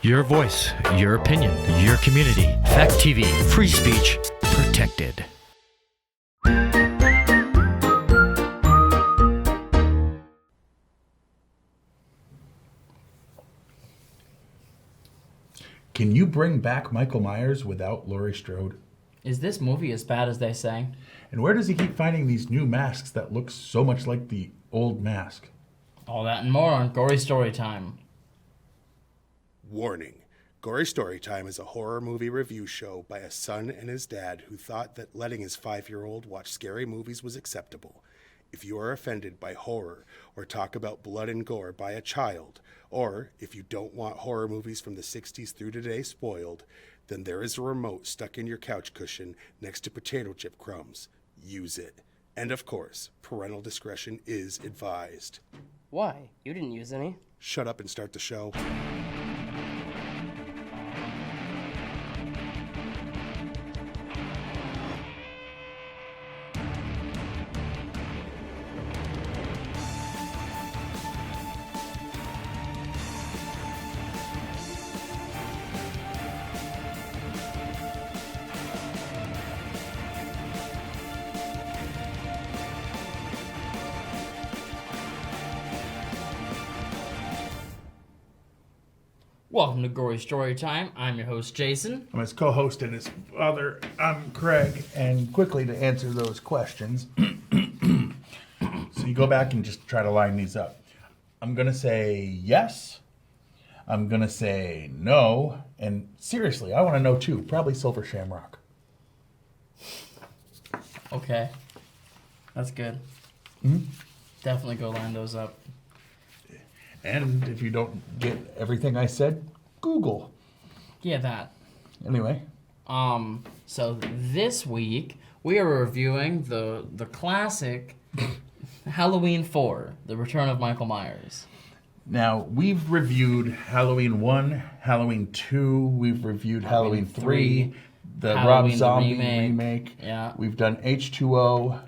Your voice, your opinion, your community. Fact TV, free speech, protected. Can you bring back Michael Myers without Laurie Strode? Is this movie as bad as they say? And where does he keep finding these new masks that look so much like the old mask? All that and more on Gory Storytime. Warning. Gory Storytime is a horror movie review show by a son and his dad who thought that letting his 5-year-old watch scary movies was acceptable. If you are offended by horror or talk about blood and gore by a child, or if you don't want horror movies from the 60s through today spoiled, then there is a remote stuck in your couch cushion next to potato chip crumbs. Use it. And of course, parental discretion is advised. Why? You didn't use any. Shut up and start the show. Welcome to Gory Storytime. I'm your host, Jason. I'm his co-host and his father. I'm Craig. And quickly to answer those questions, so you go back and just try to line these up. I'm going to say yes. I'm going to say no. And seriously, I want to know too. Probably Silver Shamrock. Okay. That's good. Definitely go line those up. And if you don't get everything I said, Google. Yeah, that. Anyway. So this week, we are reviewing the classic Halloween 4, The Return of Michael Myers. Now, we've reviewed Halloween 1, Halloween 2, we've reviewed Halloween 3, the Halloween, Rob Zombie the remake. Yeah. We've done H2O.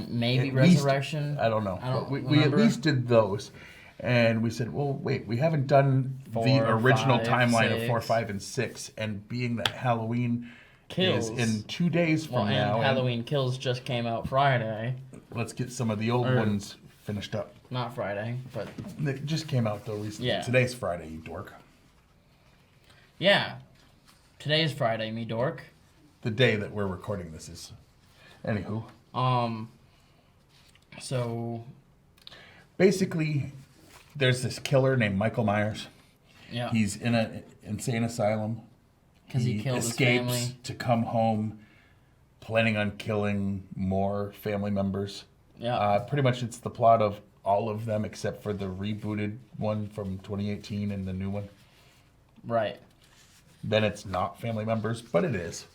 Maybe At Resurrection. Least, I don't know. I don't we at least did those. And we said, well, wait, we haven't done the original timeline of 4, 5, and 6. And being that Halloween Kills is in 2 days from now. And Halloween Kills just came out Friday. Let's get some of the old ones finished up. Not Friday, but... It just came out, though, recently. Yeah. Today's Friday, you dork. Yeah. Today's Friday, me dork. The day that we're recording this is... Anywho. So... Basically... There's this killer named Michael Myers. Yeah. He's in an insane asylum. Because he killed his family. Escapes to come home, planning on killing more family members. Yeah. Pretty much it's the plot of all of them except for the rebooted one from 2018 and the new one. Right. Then it's not family members, but it is.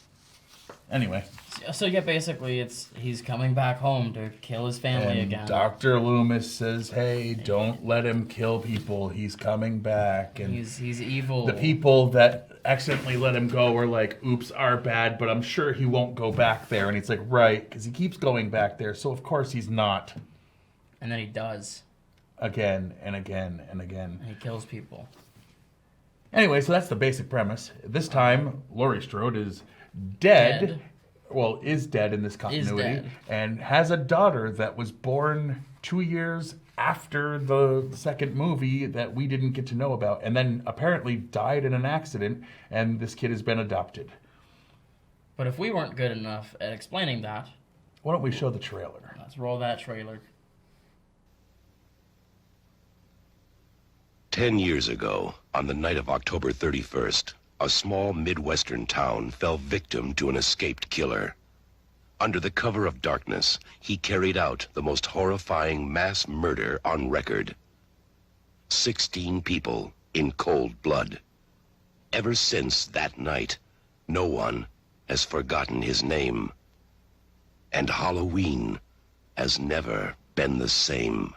Anyway. So yeah, basically he's coming back home to kill his family again. Dr. Loomis says, hey, don't let him kill people. He's coming back. And he's evil. The people that accidentally let him go were like, oops, our bad, but I'm sure he won't go back there. And he's like, right, because he keeps going back there, so of course he's not. And then he does. Again and again and again. And he kills people. Anyway, so that's the basic premise. This time, Laurie Strode is dead. Well, is dead in this continuity. And has a daughter that was born 2 years after the second movie that we didn't get to know about. And then apparently died in an accident, and this kid has been adopted. But if we weren't good enough at explaining that... Why don't we show the trailer? Let's roll that trailer. 10 years ago, on the night of October 31st, a small Midwestern town fell victim to an escaped killer. Under the cover of darkness, he carried out the most horrifying mass murder on record. 16 people in cold blood. Ever since that night, no one has forgotten his name. And Halloween has never been the same.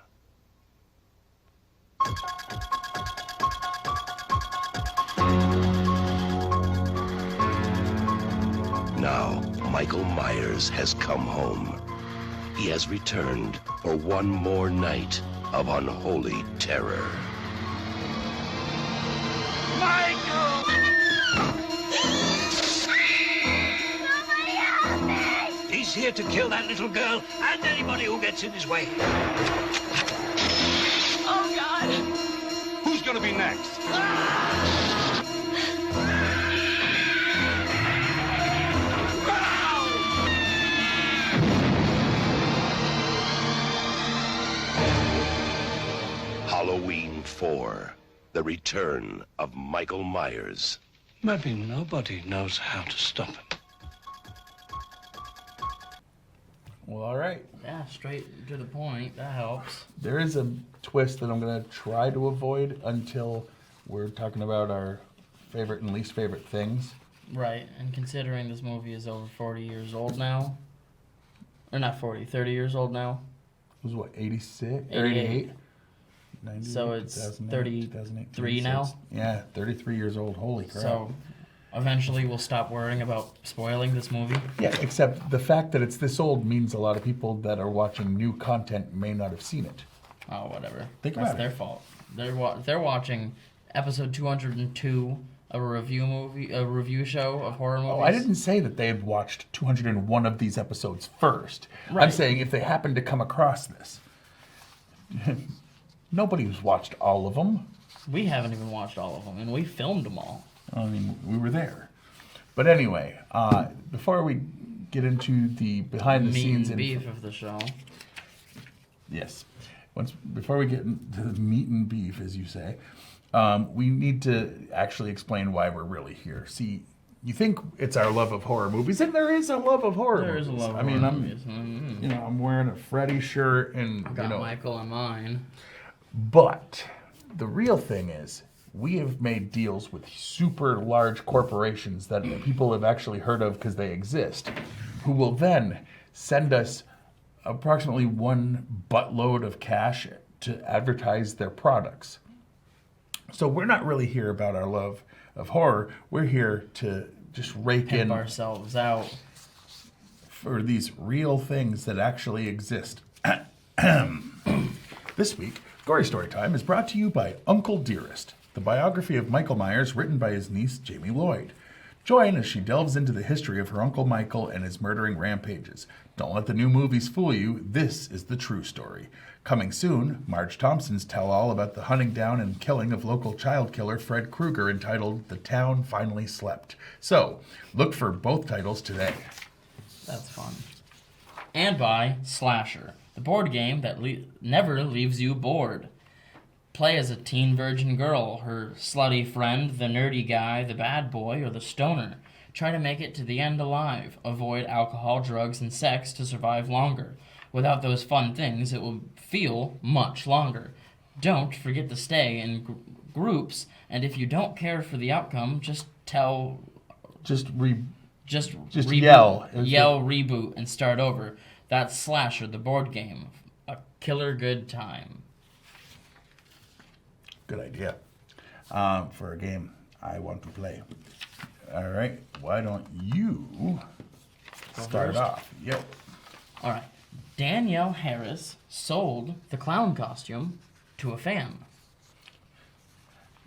Now, Michael Myers has come home. He has returned for one more night of unholy terror. Michael! here to kill that little girl and anybody who gets in his way. Oh, God! Who's gonna be next? Halloween 4, The Return of Michael Myers. Maybe nobody knows how to stop him. Well, all right. Yeah, straight to the point. That helps. There is a twist that I'm going to try to avoid until we're talking about our favorite and least favorite things. Right, and considering this movie is over 40 years old now, or not 40, 30 years old now. It was what, 86? 88? 90, So it's 2008, 33 now? Yeah, 33 years old. Holy crap. So eventually we'll stop worrying about spoiling this movie. Yeah, except the fact that it's this old means a lot of people that are watching new content may not have seen it. Oh, whatever. Think That's about their it. fault. They're watching episode 202 of a review show of horror movies. Oh, I didn't say that they had watched 201 of these episodes first. I'm Right. saying if they happened to come across this. Nobody's watched all of them. We haven't even watched all of them, and we filmed them all. I mean, we were there. But anyway, before we get into the behind the Meat scenes and beef of the show. Yes. Before we get into the meat and beef, as you say, we need to actually explain why we're really here. See, you think it's our love of horror movies, and there is a love of horror There movies. is a love of I mean, horror movies. Mm-hmm. I'm wearing a Freddy shirt, and I've got Michael on mine. But the real thing is, we have made deals with super large corporations that people have actually heard of because they exist, who will then send us approximately one buttload of cash to advertise their products. So we're not really here about our love of horror. We're here to just rake Pimp in ourselves out. for these real things that actually exist. This week, Gory Storytime is brought to you by Uncle Dearest, the biography of Michael Myers written by his niece, Jamie Lloyd. Join as she delves into the history of her Uncle Michael and his murdering rampages. Don't let the new movies fool you. This is the true story. Coming soon, Marge Thompson's tell-all about the hunting down and killing of local child killer Fred Krueger entitled The Town Finally Slept. So, look for both titles today. That's fun. And by Slasher, the board game that never leaves you bored. Play as a teen virgin girl, her slutty friend, the nerdy guy, the bad boy, or the stoner. Try to make it to the end alive. Avoid alcohol, drugs, and sex to survive longer. Without those fun things, it will feel much longer. Don't forget to stay in groups, and if you don't care for the outcome, just Just reboot, yell. Yell reboot and start over. That's Slasher, the board game. A killer good time. Good idea. For a game I want to play. All right, why don't you start first? off? Yep. All right. Danielle Harris sold the clown costume to a fan.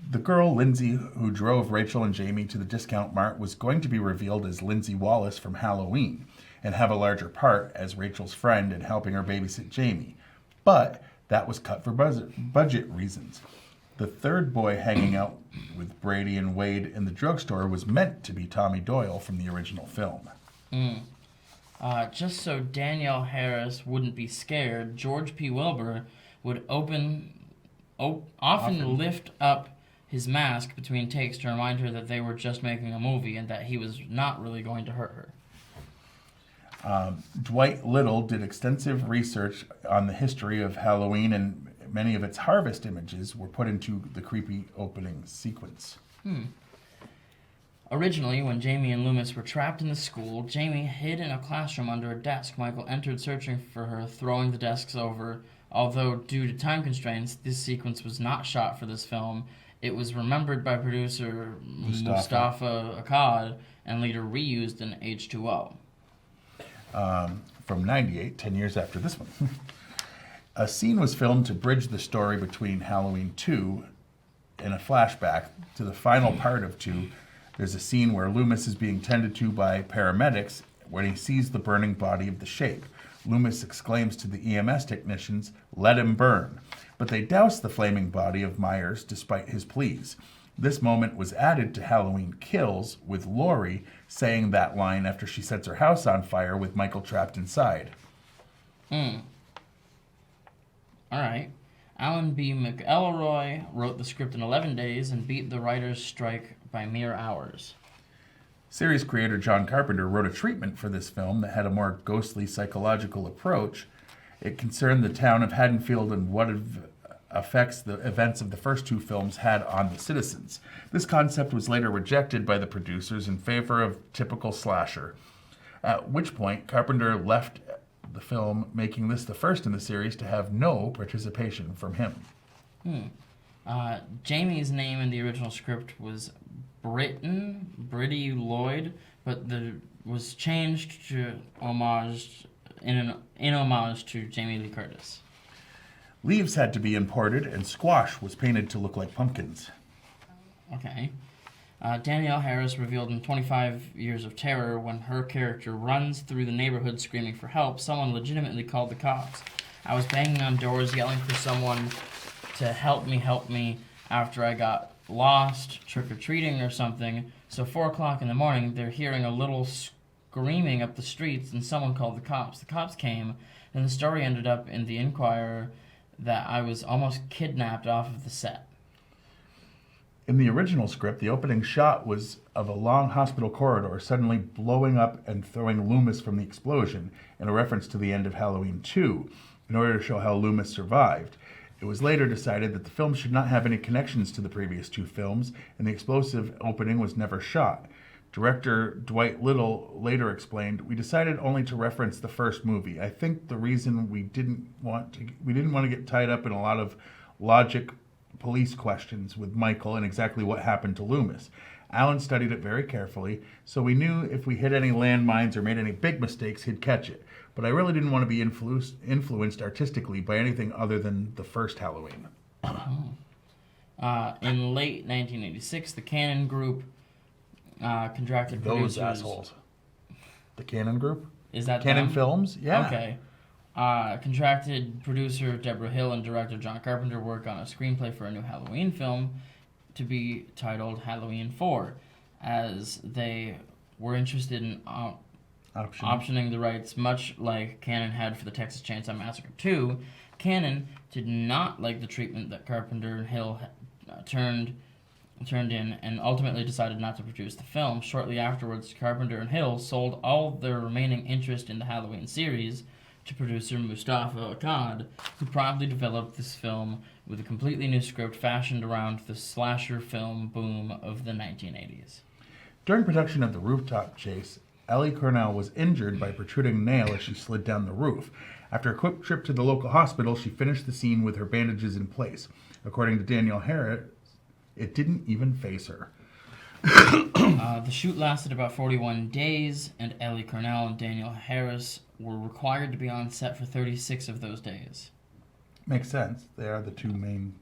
The girl, Lindsay, who drove Rachel and Jamie to the discount mart, was going to be revealed as Lindsay Wallace from Halloween and have a larger part as Rachel's friend in helping her babysit Jamie. But that was cut for budget reasons. The third boy hanging out with Brady and Wade in the drugstore was meant to be Tommy Doyle from the original film. Just so Danielle Harris wouldn't be scared, George P. Wilbur would often lift up his mask between takes to remind her that they were just making a movie and that he was not really going to hurt her. Dwight Little did extensive research on the history of Halloween, and many of its harvest images were put into the creepy opening sequence. Originally, when Jamie and Loomis were trapped in the school, Jamie hid in a classroom under a desk. Michael entered searching for her, throwing the desks over. Although, due to time constraints, this sequence was not shot for this film. It was remembered by producer Mustafa Akkad and later reused in H2O. From 98, 10 years after this one. A scene was filmed to bridge the story between Halloween 2 in a flashback to the final part of 2. There's a scene where Loomis is being tended to by paramedics when he sees the burning body of the Shape. Loomis exclaims to the EMS technicians, "Let him burn." But they douse the flaming body of Meyers despite his pleas. This moment was added to Halloween Kills, with Laurie saying that line after she sets her house on fire with Michael trapped inside. All right. Alan B. McElroy wrote the script in 11 days and beat the writer's strike by mere hours. Series creator John Carpenter wrote a treatment for this film that had a more ghostly psychological approach. It concerned the town of Haddonfield and what effects the events of the first two films had on the citizens. This concept was later rejected by the producers in favor of typical slasher, at which point Carpenter left the film, making this the first in the series to have no participation from him. Jamie's name in the original script was Britty Lloyd, but was changed to homage to Jamie Lee Curtis. Leaves had to be imported, and squash was painted to look like pumpkins. Okay. Danielle Harris revealed in 25 Years of Terror, when her character runs through the neighborhood screaming for help, someone legitimately called the cops. I was banging on doors yelling for someone to help me after I got lost, trick-or-treating or something. So 4 o'clock in the morning, they're hearing a little screaming up the streets, and someone called the cops. The cops came, and the story ended up in the Inquirer that I was almost kidnapped off of the set. In the original script, the opening shot was of a long hospital corridor suddenly blowing up and throwing Loomis from the explosion, in a reference to the end of Halloween 2, in order to show how Loomis survived. It was later decided that the film should not have any connections to the previous two films, and the explosive opening was never shot. Director Dwight Little later explained, "We decided only to reference the first movie. I think the reason we didn't want to get tied up in a lot of logic police questions with Michael and exactly what happened to Loomis. Alan studied it very carefully, so we knew if we hit any landmines or made any big mistakes, he'd catch it. But I really didn't want to be influenced artistically by anything other than the first Halloween." In late 1986, the Cannon Group contracted producers. Those assholes. The Cannon Group? Is that Cannon them? Films? Yeah. Okay. Contracted producer Deborah Hill and director John Carpenter work on a screenplay for a new Halloween film to be titled Halloween 4, as they were interested in optioning the rights, much like Cannon had for the Texas Chainsaw Massacre 2. Cannon did not like the treatment that Carpenter and Hill turned in, and ultimately decided not to produce the film. Shortly afterwards, Carpenter and Hill sold all their remaining interest in the Halloween series to producer Mustafa Akkad, who promptly developed this film with a completely new script fashioned around the slasher film boom of the 1980s. During production of the rooftop chase, Ellie Cornell was injured by a protruding nail as she slid down the roof. After a quick trip to the local hospital, she finished the scene with her bandages in place. According to Danielle Harris, it didn't even faze her. The shoot lasted about 41 days, and Ellie Cornell and Danielle Harris were required to be on set for 36 of those days. Makes sense. They are the two main...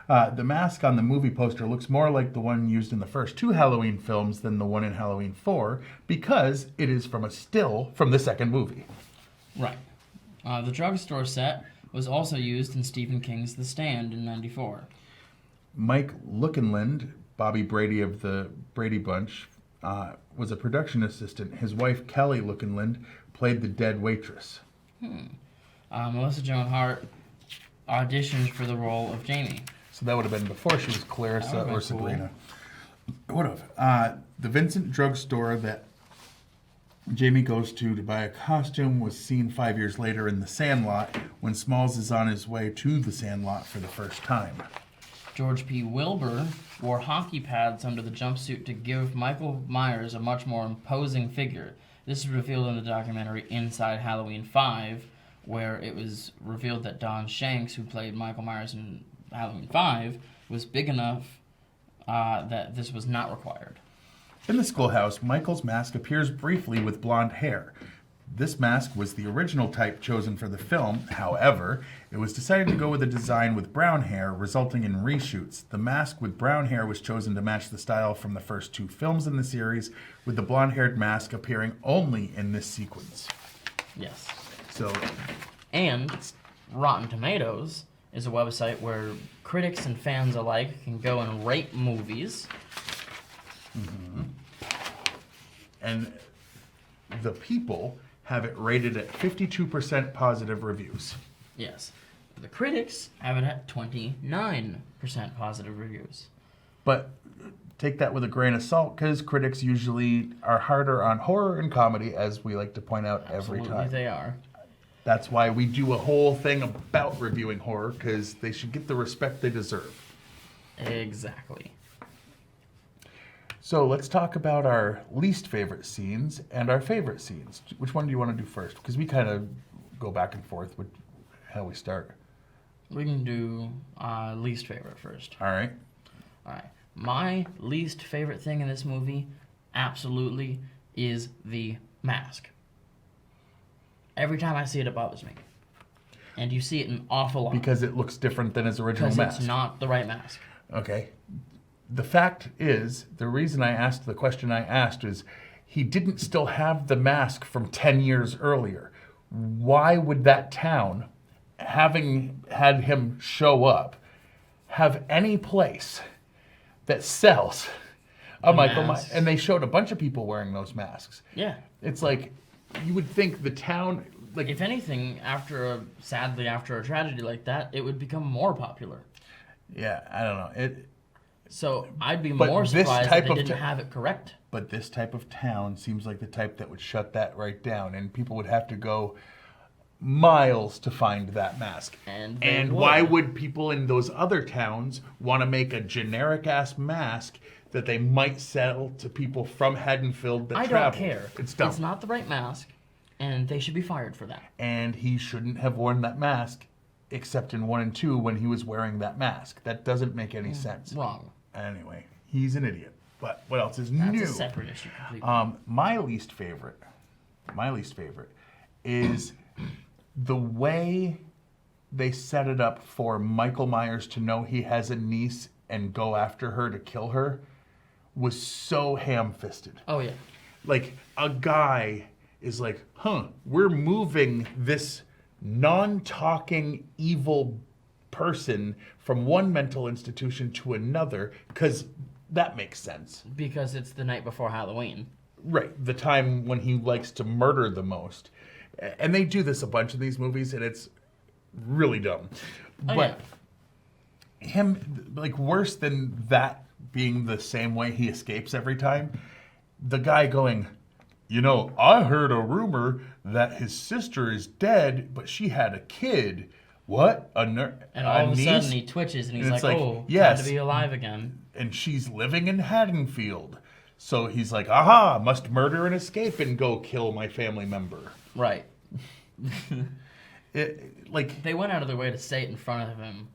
the mask on the movie poster looks more like the one used in the first two Halloween films than the one in Halloween 4, because it is from a still from the second movie. Right. The drugstore set was also used in Stephen King's The Stand in '94. Mike Lookinland, Bobby Brady of the Brady Bunch, was a production assistant. His wife, Kelly Lookinland, played the dead waitress. Melissa Joan Hart auditioned for the role of Jamie. So that would have been before she was Clarissa or Sabrina. Cool. Would have. The Vincent drugstore that Jamie goes to buy a costume was seen 5 years later in The Sandlot, when Smalls is on his way to The Sandlot for the first time. George P. Wilbur wore hockey pads under the jumpsuit to give Michael Myers a much more imposing figure. This is revealed in the documentary Inside Halloween 5, where it was revealed that Don Shanks, who played Michael Myers in Halloween 5, was big enough that this was not required. In the schoolhouse, Michael's mask appears briefly with blonde hair. This mask was the original type chosen for the film. However, it was decided to go with a design with brown hair, resulting in reshoots. The mask with brown hair was chosen to match the style from the first 2 films in the series, with the blonde-haired mask appearing only in this sequence. Yes. So, And Rotten Tomatoes is a website where critics and fans alike can go and rate movies. and the people have it rated at 52% positive reviews. Yes. The critics have it at 29% positive reviews. But take that with a grain of salt, because critics usually are harder on horror and comedy, as we like to point out every time. Absolutely they are. That's why we do a whole thing about reviewing horror, because they should get the respect they deserve. Exactly. So let's talk about our least favorite scenes and our favorite scenes. Which one do you want to do first? Because we kind of go back and forth with how we start. We can do least favorite first. All right. All right. My least favorite thing in this movie, absolutely, is the mask. Every time I see it, it bothers me. And you see it an awful lot. Because it looks different than his original mask. Because it's not the right mask. Okay. The fact is, the reason I asked the question I asked is, he didn't still have the mask from 10 years earlier. Why would that town, having had him show up, have any place that sells a Michael Myers? And they showed a bunch of people wearing those masks. Yeah. It's like, you would think the town, like, If anything, sadly after a tragedy like that, it would become more popular. yeah, I don't know. So I'd be But more this surprised type that they of didn't have it correct. But this type of town seems like the type that would shut that right down, and people would have to go miles to find that mask. And why would people in those other towns want to make a generic-ass mask that they might sell to people from Haddonfield that I travel? don't care. It's dumb. It's not the right mask, and they should be fired for that. And he shouldn't have worn that mask, except in 1 and 2 when he was wearing that mask. That doesn't make any sense. Wrong. Anyway, he's an idiot. But what else is That's new? a separate issue completely. My least favorite is the way they set it up for Michael Myers to know he has a niece and go after her to kill her was so ham-fisted. Oh, yeah. Like, a guy is like, we're moving this non-talking evil person from one mental institution to another, because that makes sense. Because it's the night before Halloween. Right, the time when he likes to murder the most. And they do this a bunch in these movies, and it's really dumb. Oh, but him, like, worse than that being the same way he escapes every time, the guy going, I heard a rumor that his sister is dead, but she had a kid. What? And all of a sudden he twitches and he's And it's like, yes. time to be alive again. And she's living in Haddonfield. So he's like, aha, must murder and escape and go kill my family member. Right. They went out of their way to say it in front of him.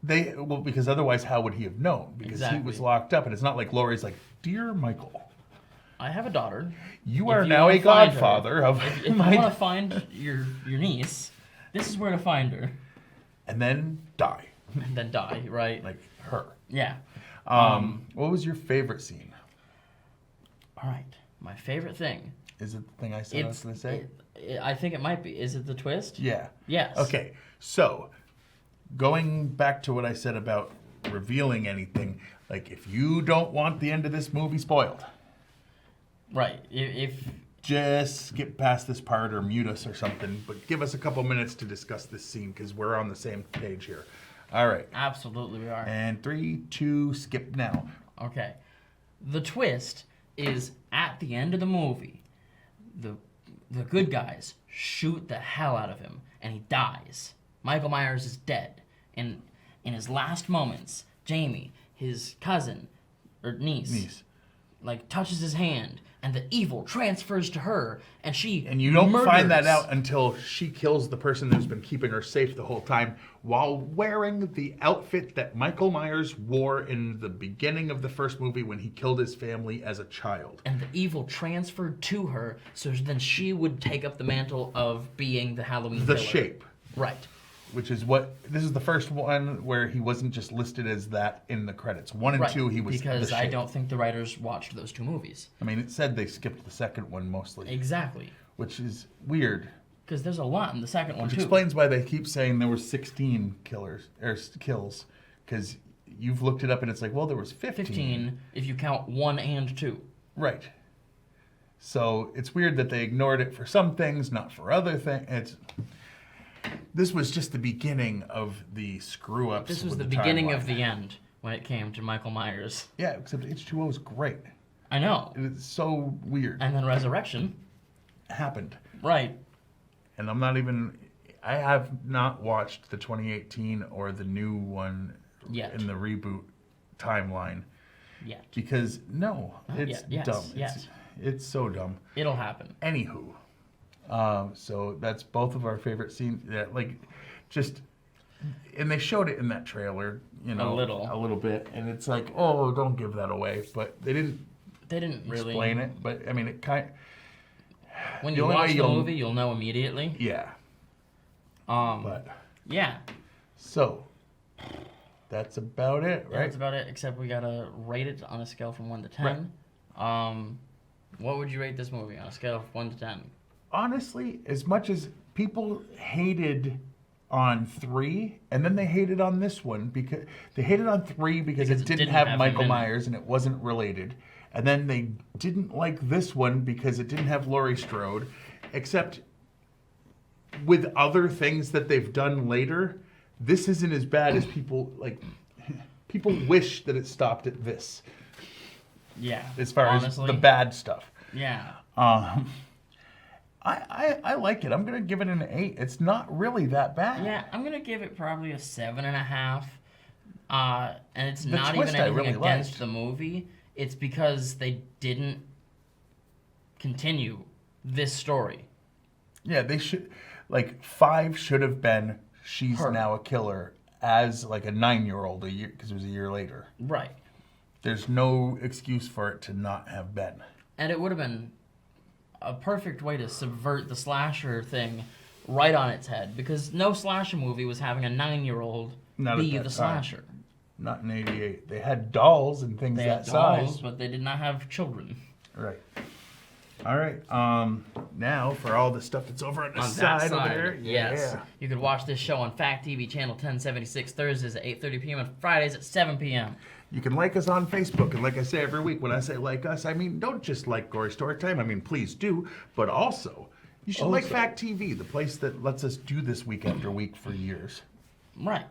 Because otherwise how would he have known? Because he was locked up, and it's not like Laurie's like, dear Michael, I have a daughter. You are now a godfather of if you want to find your niece, this is where to find her. And then die. And then die, right? Like her. Yeah. What was your favorite scene? All right. My favorite thing. Is it the thing I said I was going to say? I think it might be. Is it the twist? Yeah. Yes. Okay. So, going back to what I said about revealing anything, like, if you don't want the end of this movie spoiled. Right. If just skip past this part or mute us or something, but give us a couple minutes to discuss this scene, because we're on the same page here. All right. Absolutely we are. And 3, 2, skip now. Okay. The twist is at the end of the movie, the good guys shoot the hell out of him, and he dies. Michael Myers is dead. And in his last moments, Jamie, his cousin, or niece. like touches his hand, and the evil transfers to her, and she And you don't find that murders. out until she kills the person who's been keeping her safe the whole time while wearing the outfit that Michael Myers wore in the beginning of the first movie when he killed his family as a child. And the evil transferred to her, so then she would take up the mantle of being the Halloween The killer. shape, Right. which is what this is the first one where he wasn't just listed as that in the credits. 1 and Right. 2 he was because the I shape. don't think the writers watched those two movies. I mean, it said they skipped the second one mostly, Exactly. which is weird. Because there's a lot in the second one, Which too. explains why they keep saying there were 16 kills, because you've looked it up and it's like, well, there was 15 if you count 1 and 2. Right. So it's weird that they ignored it for some things, not for other things. This was just the beginning of the screw ups. This was the beginning of the end when it came to Michael Myers. Yeah, except H2O is great. I know. It's so weird. And then Resurrection. Happened. Right. And I have not watched the 2018 or the new one Yet. in the reboot timeline. Yet. Because, no, it's yet. Yes, dumb. yes. It's so dumb. It'll happen. Anywho, so that's both of our favorite scenes. Yeah, and they showed it in that trailer, a little bit, and it's like, oh, don't give that away. But they didn't really explain it. But I mean, it kind. When the you only watch way the movie, you'll know immediately. Yeah. But yeah, so that's about it, right? that's about it. Except we gotta rate it on a scale from 1 to 10. What would you rate this movie on a scale of 1 to 10? Honestly, as much as people hated on 3, and then they hated on this one because they hated on 3 because it didn't have him Michael in it. Myers and it wasn't related. And then they didn't like this one because it didn't have Laurie Strode, except with other things that they've done later, this isn't as bad as people wish that it stopped at this. Yeah. As far honestly, as the bad stuff. Yeah. I like it. I'm gonna give it an 8. It's not really that bad. Yeah, I'm gonna give it probably a 7.5. And it's The not twist even I anything really against liked. the movie. It's because they didn't continue this story. Yeah, they should. 5 should have been she's Her. now a killer as a 9-year-old because it was a year later. Right. There's no excuse for it to not have been. And it would have been a perfect way to subvert the slasher thing right on its head, because no slasher movie was having a 9-year-old Not be at the that time. slasher. Not in '88. They had dolls and things They that had dolls, size. but they did not have children. Right. All right. Now for all the stuff that's over on the On side, that side, over there. yes. Yeah. You could watch this show on Fact TV channel 1076 Thursdays at 8:30 p.m. and Fridays at 7 p.m. You can like us on Facebook, and like I say every week, when I say like us, I mean don't just like Gory Storytime. I mean please do, but also you should like Fact TV, the place that lets us do this week after week for years. Right.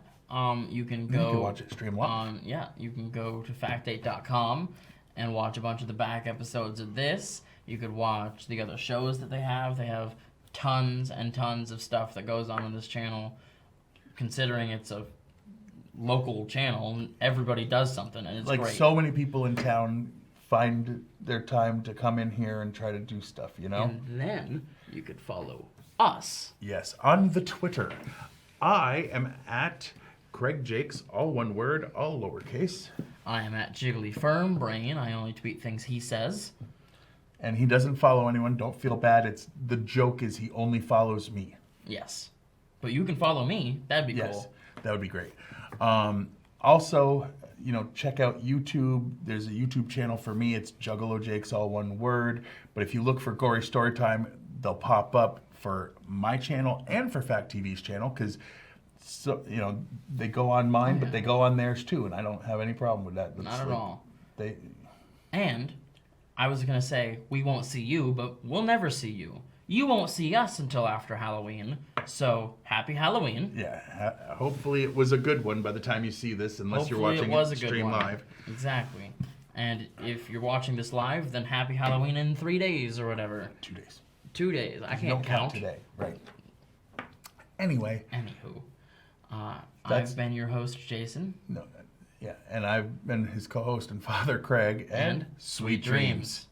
You can go. You can watch it stream live. You can go to fact8.com and watch a bunch of the back episodes of this. You could watch the other shows that they have. They have tons and tons of stuff that goes on this channel. Considering it's a local channel, everybody does something, and it's great. So many people in town find their time to come in here and try to do stuff, And then you could follow us. Yes, on the Twitter. I am at Craig Jakes, all one word, all lowercase. I am at Jiggly Firm Brain. I only tweet things he says. And he doesn't follow anyone. Don't feel bad. The joke is he only follows me. Yes. But you can follow me. That'd be Yes, cool. that would be great. Also, check out YouTube. There's a YouTube channel for me. It's Juggalo Jakes, all one word. But if you look for Gory Storytime, they'll pop up for my channel and for Fact TV's channel, because they go on mine, but they go on theirs too, and I don't have any problem with that. Not at all. They, And I was going to say, we won't see you, but we'll never see you. You won't see us until after Halloween. So, happy Halloween. yeah, hopefully it was a good one by the time you see this, unless you're Hopefully watching it was it a good stream one. live. Exactly. And if you're watching this live, then happy Halloween in 3 days or whatever. 2 days. 2 days. I You can't don't count count. today, right? Anyway, Anywho, That's- I've been your host, Jason. no, Yeah, and I've been his co-host and father, Craig, And sweet dreams.